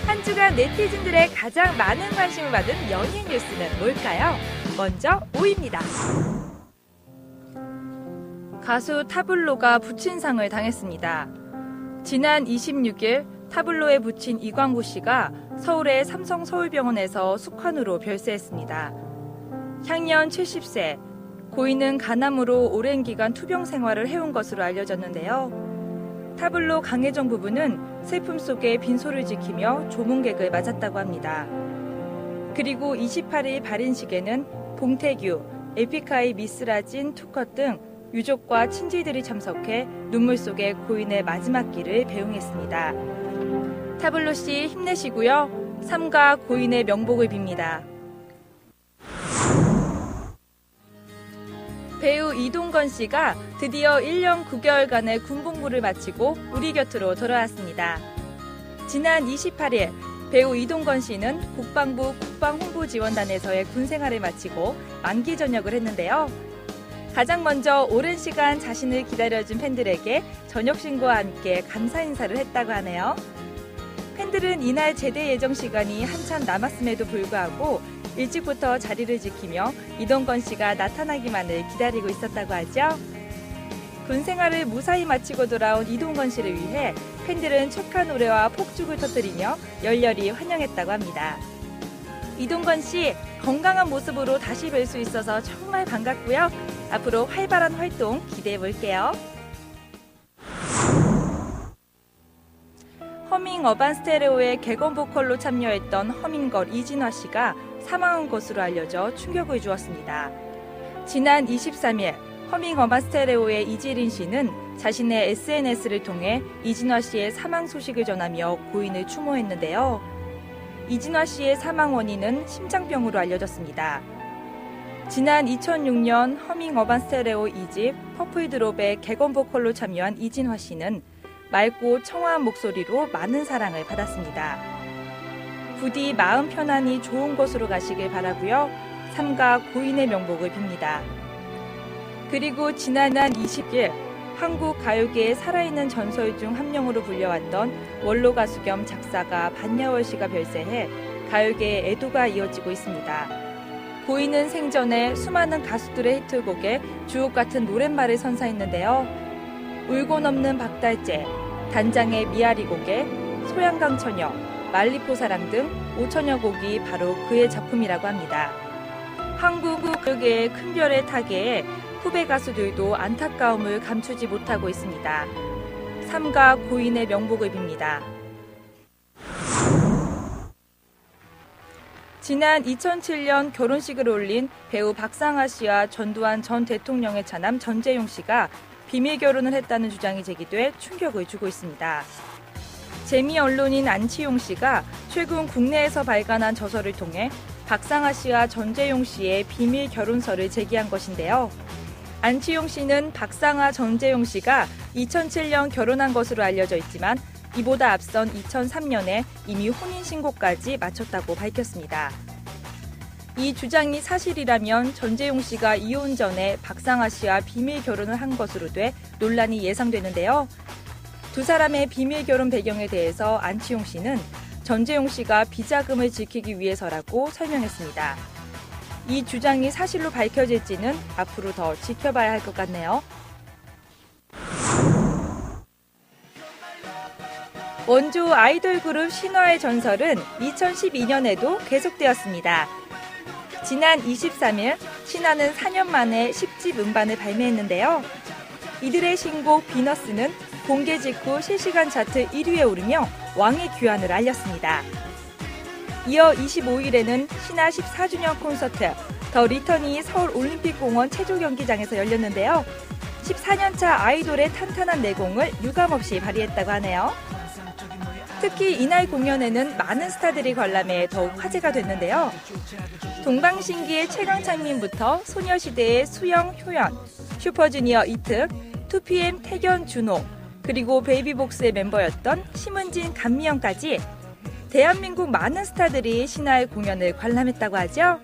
한 주간 네티즌들의 가장 많은 관심을 받은 연예 뉴스는 뭘까요? 먼저 5위입니다. 가수 타블로가 부친상을 당했습니다. 지난 26일 타블로에 부친 이광구 씨가 서울의 삼성 서울병원에서 숙환으로 별세했습니다. 향년 70세, 고인은 간암으로 오랜 기간 투병 생활을 해온 것으로 알려졌는데요. 타블로 강혜정 부부는 슬픔 속에 빈소를 지키며 조문객을 맞았다고 합니다. 그리고 28일 발인식에는 봉태규, 에픽하이 미스라진 투컷 등 유족과 친지들이 참석해 눈물 속에 고인의 마지막 길을 배웅했습니다. 타블로 씨 힘내시고요. 삼가 고인의 명복을 빕니다. 배우 이동건 씨가 드디어 1년 9개월간의 군복무를 마치고 우리 곁으로 돌아왔습니다. 지난 28일 배우 이동건 씨는 국방부 국방홍보지원단에서의 군생활을 마치고 만기 전역을 했는데요. 가장 먼저 오랜 시간 자신을 기다려준 팬들에게 저녁 신고와 함께 감사 인사를 했다고 하네요. 팬들은 이날 제대 예정 시간이 한참 남았음에도 불구하고 일찍부터 자리를 지키며 이동건 씨가 나타나기만을 기다리고 있었다고 하죠. 군 생활을 무사히 마치고 돌아온 이동건 씨를 위해 팬들은 축하 노래와 폭죽을 터뜨리며 열렬히 환영했다고 합니다. 이동건 씨, 건강한 모습으로 다시 뵐 수 있어서 정말 반갑고요. 앞으로 활발한 활동 기대해 볼게요. 허밍 어반 스테레오의 개건 보컬로 참여했던 허밍걸 이진화 씨가 사망한 것으로 알려져 충격을 주었습니다. 지난 23일 허밍 어반 스테레오의 이지린 씨는 자신의 SNS를 통해 이진화 씨의 사망 소식을 전하며 고인을 추모했는데요. 이진화 씨의 사망 원인은 심장병으로 알려졌습니다. 지난 2006년 허밍 어반 스테레오 2집 퍼플드롭의 개건 보컬로 참여한 이진화 씨는 맑고 청아한 목소리로 많은 사랑을 받았습니다. 부디 마음 편안히 좋은 곳으로 가시길 바라고요. 삼가 고인의 명복을 빕니다. 그리고 지난 20일 한국 가요계의 살아있는 전설 중 한 명으로 불려왔던 원로 가수 겸 작사가 반야월 씨가 별세해 가요계의 애도가 이어지고 있습니다. 고인은 생전에 수많은 가수들의 히트곡에 주옥 같은 노랫말을 선사했는데요. 울고 넘는 박달재, 단장의 미아리 고개, 소양강 처녀, 말리포 사랑 등 5천여 곡이 바로 그의 작품이라고 합니다. 한국 가요계의 큰 별의 타계에 후배 가수들도 안타까움을 감추지 못하고 있습니다. 삼가 고인의 명복을 빕니다. 지난 2007년 결혼식을 올린 배우 박상아 씨와 전두환 전 대통령의 차남 전재용 씨가 비밀 결혼을 했다는 주장이 제기돼 충격을 주고 있습니다. 재미 언론인 안치용 씨가 최근 국내에서 발간한 저서를 통해 박상아 씨와 전재용 씨의 비밀 결혼설을 제기한 것인데요. 안치용 씨는 박상아, 전재용 씨가 2007년 결혼한 것으로 알려져 있지만 이보다 앞선 2003년에 이미 혼인신고까지 마쳤다고 밝혔습니다. 이 주장이 사실이라면 전재용 씨가 이혼 전에 박상아 씨와 비밀 결혼을 한 것으로 돼 논란이 예상되는데요. 두 사람의 비밀 결혼 배경에 대해서 안치용 씨는 전재용 씨가 비자금을 지키기 위해서라고 설명했습니다. 이 주장이 사실로 밝혀질지는 앞으로 더 지켜봐야 할 것 같네요. 원조 아이돌 그룹 신화의 전설은 2012년에도 계속되었습니다. 지난 23일 신화는 4년 만에 10집 음반을 발매했는데요. 이들의 신곡 비너스는 공개 직후 실시간 차트 1위에 오르며 왕의 귀환을 알렸습니다. 이어 25일에는 신화 14주년 콘서트 더 리턴이 서울올림픽공원 체조경기장에서 열렸는데요. 14년차 아이돌의 탄탄한 내공을 유감없이 발휘했다고 하네요. 특히 이날 공연에는 많은 스타들이 관람해 더욱 화제가 됐는데요. 동방신기의 최강창민부터 소녀시대의 수영, 효연, 슈퍼주니어 이특, 2PM 태견, 준호, 그리고 베이비복스의 멤버였던 심은진, 감미연까지 대한민국 많은 스타들이 신화의 공연을 관람했다고 하죠.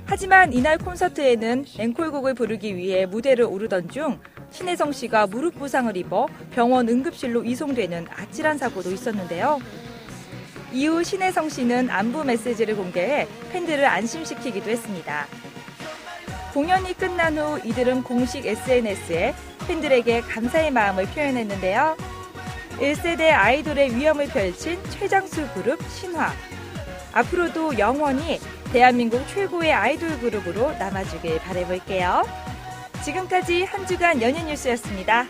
하지만 이날 콘서트에는 앵콜곡을 부르기 위해 무대를 오르던 중 신혜성 씨가 무릎 부상을 입어 병원 응급실로 이송되는 아찔한 사고도 있었는데요. 이후 신혜성 씨는 안부 메시지를 공개해 팬들을 안심시키기도 했습니다. 공연이 끝난 후 이들은 공식 SNS에 팬들에게 감사의 마음을 표현했는데요. 1세대 아이돌의 위엄을 펼친 최장수 그룹 신화. 앞으로도 영원히 대한민국 최고의 아이돌 그룹으로 남아주길 바라볼게요. 지금까지 한 주간 연예 뉴스였습니다.